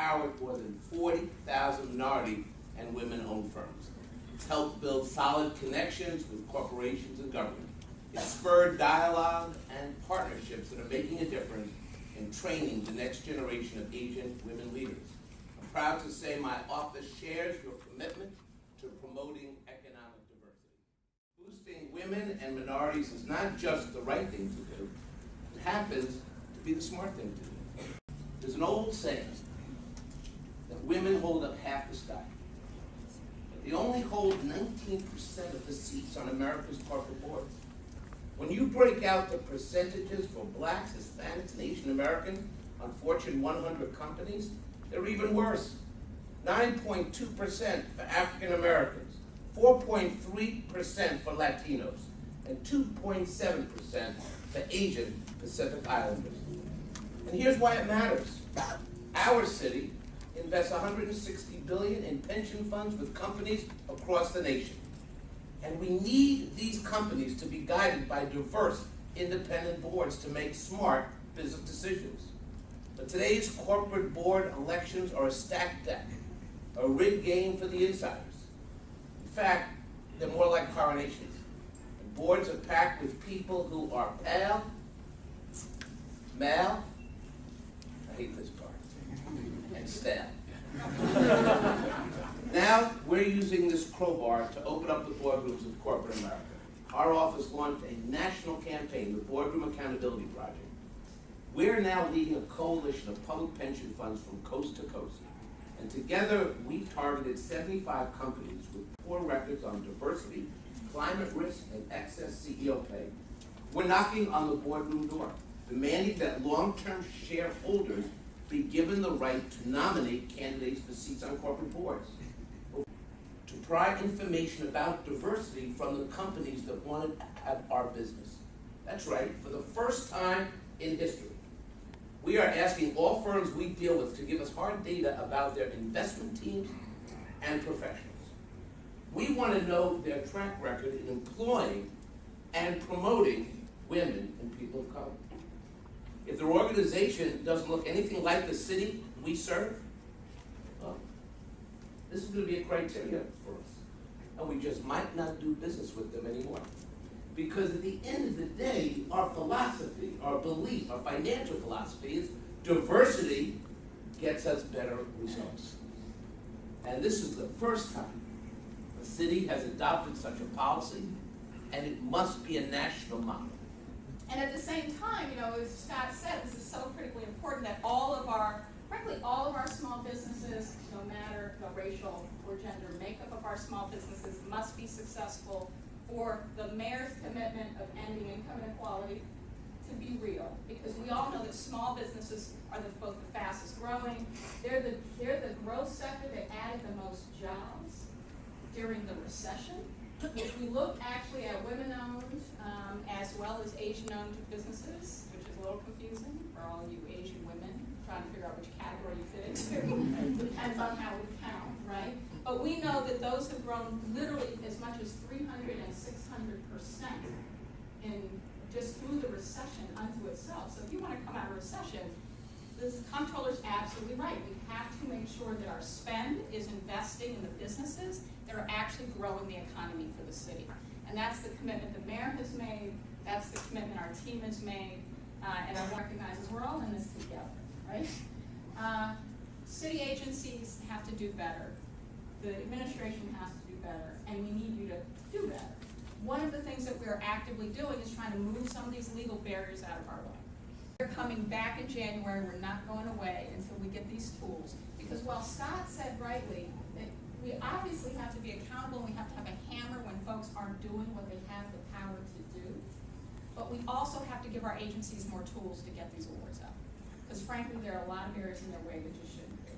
empowered more than 40,000 minority and women-owned firms. It's helped build solid connections with corporations and government. It's spurred dialogue and partnerships that are making a difference in training the next generation of Asian women leaders. I'm proud to say my office shares your commitment to promoting economic diversity. Boosting women and minorities is not just the right thing to do, it happens to be the smart thing to do. There's an old saying that women hold up half the sky. But they only hold 19% of the seats on America's corporate boards. When you break out the percentages for blacks, Hispanics, and Asian Americans on Fortune 100 companies, they're even worse. 9.2% for African Americans, 4.3% for Latinos, and 2.7% for Asian Pacific Islanders. And here's why it matters. Our city invests $160 billion in pension funds with companies across the nation. And we need these companies to be guided by diverse, independent boards to make smart business decisions. But today's corporate board elections are a stacked deck, a rigged game for the insiders. In fact, they're more like coronations. And boards are packed with people who are pale, male, I hate this part, and stale. Now, we're using this crowbar to open up the boardrooms of corporate America. Our office launched a national campaign, the Boardroom Accountability Project. We're now leading a coalition of public pension funds from coast to coast. And together, we've targeted 75 companies with poor records on diversity, climate risk, and excess CEO pay. We're knocking on the boardroom door, demanding that long-term shareholders be given the right to nominate candidates for seats on corporate boards. To pry information about diversity from the companies that want to have our business. That's right, for the first time in history. We are asking all firms we deal with to give us hard data about their investment teams and professionals. We want to know their track record in employing and promoting women and people of color. If their organization doesn't look anything like the city we serve, well, this is going to be a criteria for us. And we just might not do business with them anymore. Because at the end of the day, our philosophy, our belief, our financial philosophy is diversity gets us better results. And this is the first time the city has adopted such a policy, and it must be a national model. And at the same time, as Scott said, this is so critically important that frankly, all of our small businesses, no matter the racial or gender makeup of our small businesses, must be successful for the mayor's commitment of ending income inequality to be real. Because we all know that small businesses are both the fastest growing, they're the growth sector that added the most jobs during the recession. If we look actually at women-owned as well as Asian-owned businesses, which is a little confusing for all you Asian women trying to figure out which category you fit into, depends on how we count, right? But we know that those have grown literally as much as 300 and 600% in just through the recession unto itself. So if you want to come out of recession, this Comptroller's absolutely right. We have to make sure that our spend is investing in the businesses that are actually growing the economy for the city. And that's the commitment the mayor has made, that's the commitment our team has made, and I recognize we're all in this together, right? City agencies have to do better. The administration has to do better, and we need you to do better. One of the things that we're actively doing is trying to move some of these legal barriers out of our way. We're coming back in January, we're not going away until we get these tools. Because while Scott said rightly, that we obviously have to be accountable and we have to have a hammer when folks aren't doing what they have the power to do. But we also have to give our agencies more tools to get these awards up. Because frankly, there are a lot of barriers in their way that just shouldn't be.